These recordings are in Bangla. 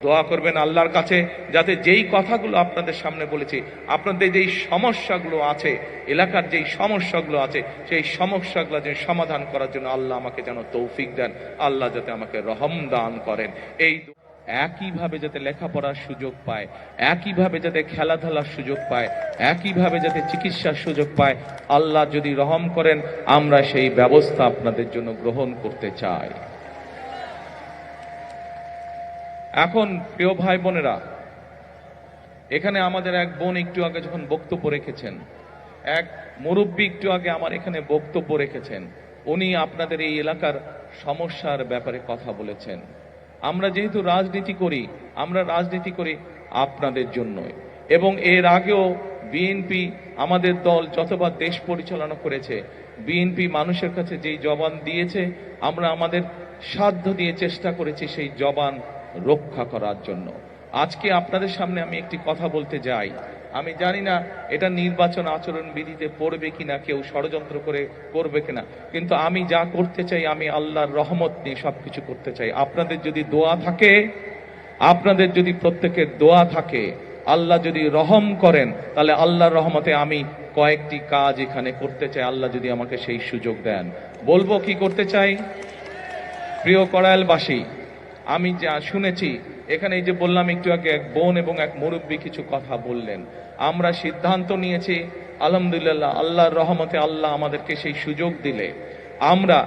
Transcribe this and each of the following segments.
দোয়া করবেন আল্লাহর কাছে যাতে যেই কথাগুলো আপনাদের সামনে বলেছি, আপনাদের যেই সমস্যাগুলো আছে, এলাকার যেই সমস্যাগুলো আছে, সেই সমস্যাগুলো যে সমাধান করার জন্য আল্লাহ আমাকে যেন তৌফিক দেন, আল্লাহ যাতে আমাকে রহম দান করেন। এই একইভাবে যাতে লেখাপড়ার সুযোগ পায়, একইভাবে যাতে খেলাধুলার সুযোগ পায়, একইভাবে যাতে চিকিৎসার সুযোগ পায়, আল্লাহ যদি রহম করেন আমরা সেই ব্যবস্থা আপনাদের জন্য গ্রহণ করতে চাই। এখন প্রিয় ভাই বোনেরা, এখানে আমাদের এক বোন একটু আগে যখন বক্তব্য রেখেছেন, এক মুরব্বী একটু আগে আমার এখানে বক্তব্য রেখেছেন, উনি আপনাদের এই এলাকার সমস্যার ব্যাপারে কথা বলেছেন। আমরা যেহেতু রাজনীতি করি, আমরা রাজনীতি করি আপনাদের জন্যই, এবং এর আগেও বিএনপি আমাদের দল যতবার দেশ পরিচালনা করেছে, বিএনপি মানুষের কাছে যেই জবান দিয়েছে আমরা আমাদের সাধ্য দিয়ে চেষ্টা করেছি সেই জবান রক্ষা করার জন্য। আজকে আপনাদের সামনে আমি একটি কথা বলতে যাই, আমি জানি না এটা নির্বাচন আচরণ বিধিতে পড়বে কিনা, কেউ ষড়যন্ত্র করে করবে কিনা, কিন্তু আমি যা করতে চাই আমি আল্লাহর রহমত নিয়ে সবকিছু করতে চাই। আপনাদের যদি দোয়া থাকে, আপনাদের যদি প্রত্যেকের দোয়া থাকে, আল্লাহ যদি রহম করেন, তাহলে আল্লাহর রহমতে আমি কয়েকটি কাজ এখানে করতে চাই, আল্লাহ যদি আমাকে সেই সুযোগ দেন। বলবো কি করতে চাই? প্রিয় কড়াইলবাসী, আমি যা শুনেছি এখানে, এই যে বললাম একটু আগে এক বোন এবং এক মুরব্বী কিছু কথা বললেন, আমরা সিদ্ধান্ত নিয়েছি আলহামদুলিল্লাহ, আল্লাহর রহমতে আল্লাহ আমাদেরকে সেই সুযোগ দিলে আমরা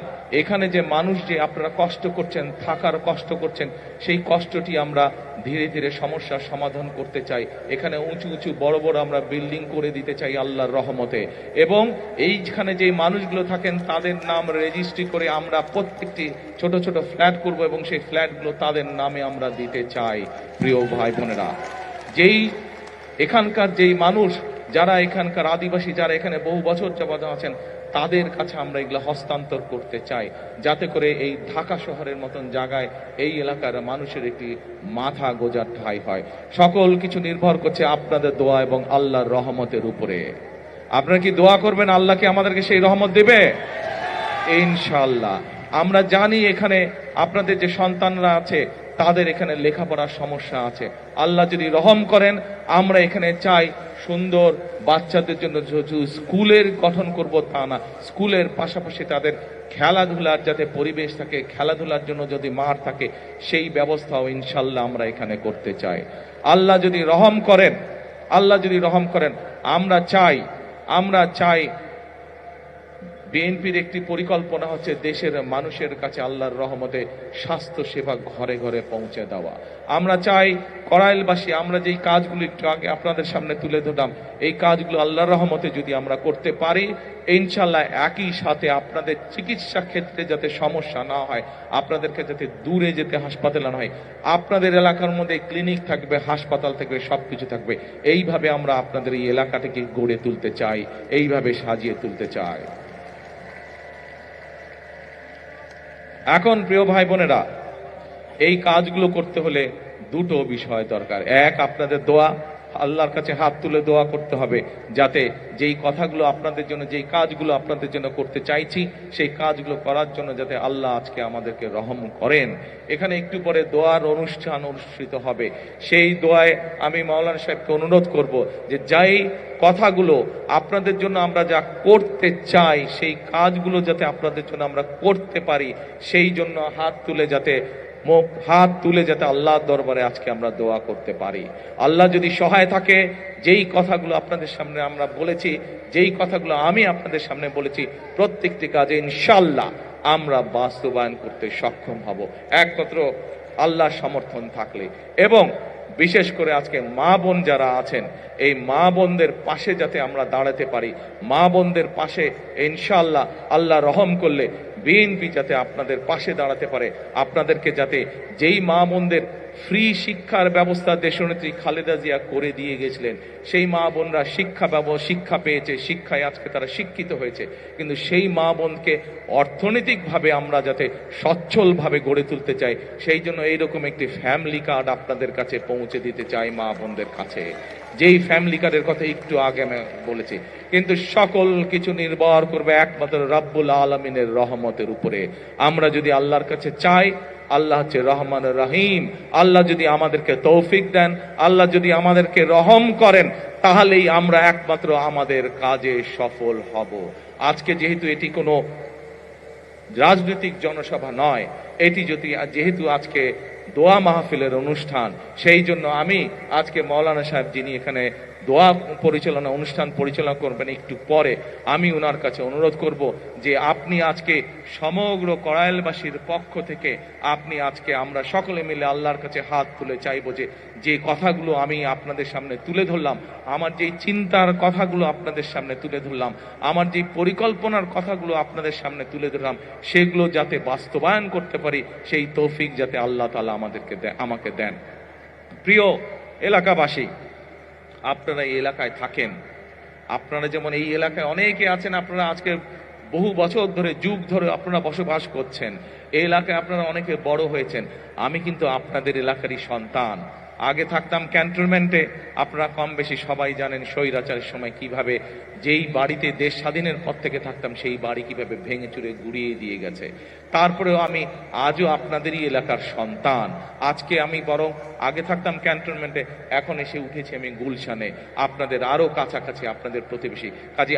এখানে যে মানুষ যে আপনারা কষ্ট করছেন, থাকার কষ্ট করছেন, সেই কষ্টটি আমরা ধীরে ধীরে সমস্যার সমাধান করতে চাই। এখানে উঁচু উঁচু বড় বড় আমরা বিল্ডিং করে দিতে চাই আল্লাহর রহমতে, এবং এইখানে যে মানুষগুলো থাকেন তাদের নাম রেজিস্ট্রি করে আমরা প্রত্যেকটি ছোট ছোট ফ্ল্যাট করব এবং সেই ফ্ল্যাটগুলো তাদের নামে আমরা দিতে চাই। প্রিয় ভাই বোনেরা, যেই এখানকার যেই মানুষ যারা এখানকার আদিবাসী, যারা এখানে বহু বছর যাবত আছেন, তাদের কাছে আমরা এগুলো হস্তান্তর করতে চাই, যাতে করে এই ঢাকা শহরের মতন জায়গায় এই এলাকার মানুষের একটি মাথা গোজার ঠাঁই হয়। সকল কিছু নির্ভর করছে আপনাদের দোয়া এবং আল্লাহর রহমতের উপরে। আপনারা কি দোয়া করবেন আল্লাহকে আমাদেরকে সেই রহমত দেবে? ইনশাআল্লাহ। আমরা জানি এখানে আপনাদের যে সন্তানরা আছে তাদের এখানে লেখাপড়ার সমস্যা আছে, আল্লাহ যদি রহম করেন আমরা এখানে চাই সুন্দর বাচ্চাদের জন্য স্কুলের গঠন করব তা না, স্কুলের পাশাপাশি তাদের খেলাধুলার যাতে পরিবেশ থাকে, খেলাধুলার জন্য যদি মাঠ থাকে, সেই ব্যবস্থাও ইনশাল্লাহ আমরা এখানে করতে চাই। আল্লাহ যদি রহম করেন, আল্লাহ যদি রহম করেন, আমরা চাই বিএনপির একটি পরিকল্পনা হচ্ছে দেশের মানুষের কাছে আল্লাহর রহমতে স্বাস্থ্য সেবা ঘরে ঘরে পৌঁছে দেওয়া। আমরা চাই কড়াইলবাসী, আমরা যেই কাজগুলো একটু আগে আপনাদের সামনে তুলে ধরলাম, এই কাজগুলো আল্লাহর রহমতে যদি আমরা করতে পারি, ইনশাল্লাহ একই সাথে আপনাদের চিকিৎসা ক্ষেত্রে যাতে সমস্যা না হয়, আপনাদেরকে যাতে দূরে যেতে হাসপাতালে না হয়, আপনাদের এলাকার মধ্যে ক্লিনিক থাকবে, হাসপাতাল থাকবে, সবকিছু থাকবে। এইভাবে আমরা আপনাদের এই এলাকাটাকে গড়ে তুলতে চাই, এইভাবে সাজিয়ে তুলতে চাই। এখন প্রিয় ভাই বোনেরা, এই কাজগুলো করতে হলে দুটো বিষয় দরকার। এক, আপনাদের দোয়া, আল্লাহর কাছে হাত তুলে দোয়া করতে হবে যাতে যেই কথাগুলো আপনাদের জন্য, যেই কাজগুলো আপনাদের জন্য করতে চাইছি, সেই কাজগুলো করার জন্য যাতে আল্লাহ আজকে আমাদেরকে রহম করেন। এখানে একটু পরে দোয়ার অনুষ্ঠান অনুষ্ঠিত হবে, সেই দোয়ায় আমি মাওলানা সাহেবকে অনুরোধ করব যে যেই কথাগুলো আপনাদের জন্য আমরা যা করতে চাই, সেই কাজগুলো যাতে আপনাদের জন্য আমরা করতে পারি, সেই জন্য হাত তুলে যাতে আল্লাহর দরবারে আজকে আমরা দোয়া করতে পারি। আল্লাহ যদি সহায় থাকে, যেই কথাগুলো আপনাদের সামনে আমরা বলেছি, যেই কথাগুলো আমি আপনাদের সামনে বলেছি, প্রত্যেকটি কাজে ইনশাআল্লাহ আমরা বাস্তবায়ন করতে সক্ষম হব, একমাত্র আল্লাহর সমর্থন থাকলে। এবং বিশেষ করে আজকে মা বোন যারা আছেন, এই মা বোনদের পাশে যাতে আমরা দাঁড়াতে পারি, মা বোনদের পাশে ইনশাআল্লাহ আল্লাহ রহম করলে বিএনপি যাতে আপনাদের পাশে দাঁড়াতে পারে, আপনাদেরকে যাতে যেই মা বোনদের ফ্রি শিক্ষার ব্যবস্থা দেশনেত্রী খালেদা জিয়া করে দিয়ে গেছিলেন, সেই মা বোনরা শিক্ষা পেয়েছে, শিক্ষায় আজকে তারা শিক্ষিত হয়েছে, কিন্তু সেই মা বোনকে অর্থনৈতিকভাবে আমরা যাতে সচ্ছলভাবে গড়ে তুলতে চাই, সেই জন্য এইরকম একটি ফ্যামিলি কার্ড আপনাদের কাছে পৌঁছে দিতে চাই মা বোনদের কাছে, যেই ফ্যামিলি কার্ডের কথা একটু আগে আমি বলেছি। কিন্তু সকল কিছু নির্ভর করবে একমাত্র রব্বুল আলামিনের রহমতের উপরে। আমরা যদি আল্লাহর কাছে চাই, আল্লাহ হচ্ছে রহমান রহিম। আল্লাহ যদি আমাদেরকে তৌফিক দেন, আল্লাহ যদি আমাদেরকে রহম করেন, তাহলেই আমরা একমাত্র আমাদের কাজে সফল হব। আজকে যেহেতু এটি কোনো রাজনৈতিক জনসভা নয়, এটি যেহেতু আজকে দোয়া মাহফিলের অনুষ্ঠান, সেই জন্য আমি আজকে মৌলানা সাহেব যিনি এখানে দোয়া অনুষ্ঠান পরিচালনা করবেন একটু পরে, আমি ওনার কাছে অনুরোধ করব যে আপনি আজকে সমগ্র কড়াইলবাসীর পক্ষ থেকে আপনি আজকে আমরা সকলে মিলে আল্লাহর কাছে হাত তুলে চাইব যে কথাগুলো আমি আপনাদের সামনে তুলে ধরলাম, আমার যেই চিন্তার কথাগুলো আপনাদের সামনে তুলে ধরলাম, আমার যে পরিকল্পনার কথাগুলো আপনাদের সামনে তুলে ধরলাম, সেগুলো যাতে বাস্তবায়ন করতে পারি, সেই তৌফিক যাতে আল্লাহ তাআলা আমাকে দেন। প্রিয় এলাকাবাসী, আপনারা এই এলাকায় থাকেন, আপনারা যেমন এই এলাকায় অনেকে আছেন, আপনারা আজকে বহু বছর ধরে যুগ ধরে আপনারা বসবাস করছেন, এই এলাকায় আপনারা অনেকে বড় হয়েছেন। আমি কিন্তু আপনাদের এলাকারই সন্তান। আগে থাকতাম ক্যান্টনমেন্টে, আপনারা কম বেশি সবাই জানেন স্বৈরাচারের সময় কিভাবে যেই বাড়িতে দেশ স্বাধীনের পর থেকে থাকতাম সেই বাড়ি কিভাবে ভেঙে চুরে গুড়িয়ে দিয়ে গেছে। তারপরেও আমি আজও আপনাদেরই এলাকার সন্তান। আজকে আমি বরং আগে থাকতাম ক্যান্টনমেন্টে, এখন এসে উঠেছি আমি গুলশানে, আপনাদের আরো কাছাকাছি, আপনাদের প্রতিবেশী। কাজে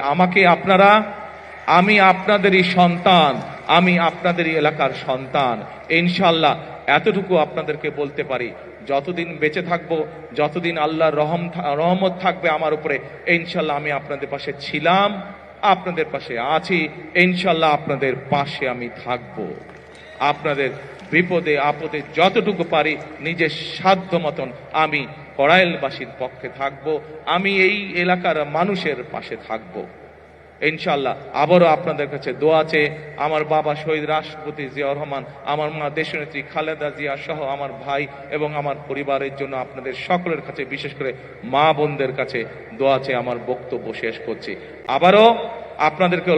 আমি আপনাদেরই সন্তান, আমি আপনাদেরই এলাকার সন্তান। ইনশাআল্লাহ এতটুকু আপনাদেরকে বলতে পারি, যতদিন বেঁচে থাকবো, যতদিন আল্লাহর রহমত থাকবে আমার উপরে, ইনশাআল্লাহ আমি আপনাদের পাশে ছিলাম, আপনাদের পাশে আছি, ইনশাআল্লাহ আপনাদের পাশে আমি থাকব। আপনাদের বিপদে আপদে যতটুকু পারি নিজের সাধ্য মতন আমি কড়াইলবাসীর পক্ষে থাকব, আমি এই এলাকার মানুষের পাশে থাকব। ইনশাআল্লাহ আবারও আপনাদের কাছে দোয়া চেয়ে আমার বাবা শহীদ রাষ্ট্রপতি জিয়াউর রহমান, আমার মা দেশনেত্রী খালেদা জিয়া সহ আমার ভাই এবং আমার পরিবারের জন্য আপনাদের সকলের কাছে, বিশেষ করে মা বোনদের কাছে দোয়া চেয়ে আমার বক্তব্য শেষ করছি। আবারও আপনাদেরকে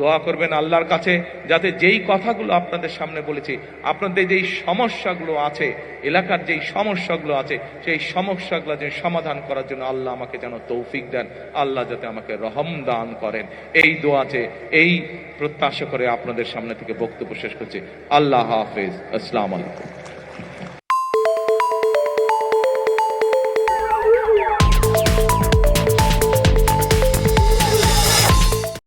দোয়া করবেন আল্লাহর কাছে, যাতে যেই কথাগুলো আপনাদের সামনে বলেছি, আপনাদের যেই সমস্যাগুলো আছে, এলাকার যেই সমস্যাগুলো আছে, সেই সমস্যাগুলো যে সমাধান করার জন্য আল্লাহ আমাকে যেন তৌফিক দেন, আল্লাহ যাতে আমাকে রহম দান করেন, এই দোয়াতে এই প্রত্যাশা করে আপনাদের সামনে থেকে বক্তব্য শেষ করছি। আল্লাহ হাফেজ। আসসালামু আলাইকুম।